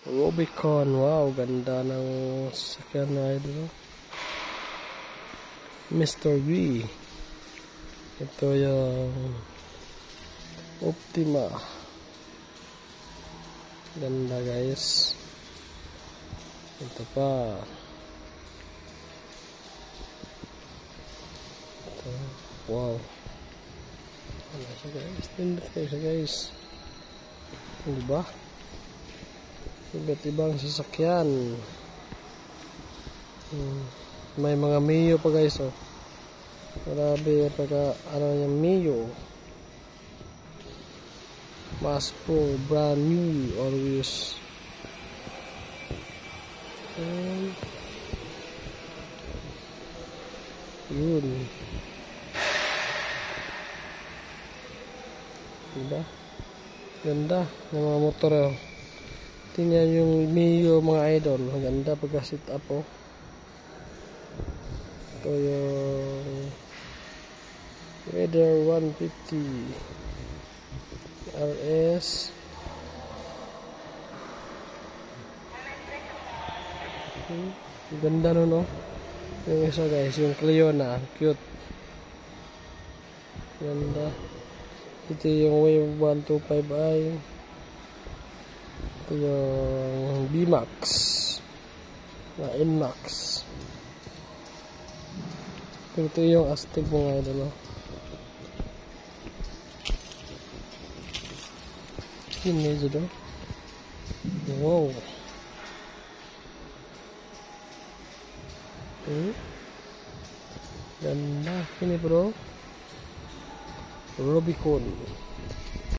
Rubicon, wow, ganda ng sasakyan na idol. Mr. V. Ito yung Optima. Ganda guys. Ito pa. Ito, wow. Ano siya guys? Tindot kayo siya guys. Diba? Iba't ibang sasakyan. May mga Mio pa guys, oh. Grabe pagka ano yung Mio. Mas po brand new always. Yun. Diba? Ganda ng mga motor, oh. Tingnan yung Mio mga idol. Ganda pagka sit up, oh. Ito yung Raider 150 RS. Ganda nun, oh. Yung isa guys, yung Clio na cute. Ganda. Ito yung Wave 125i. Ito yung B-Max na N-Max. Ito yung Aztek mga idol, oh. Yun medyo do. Wow. Ganda. Ini bro. Rubicon.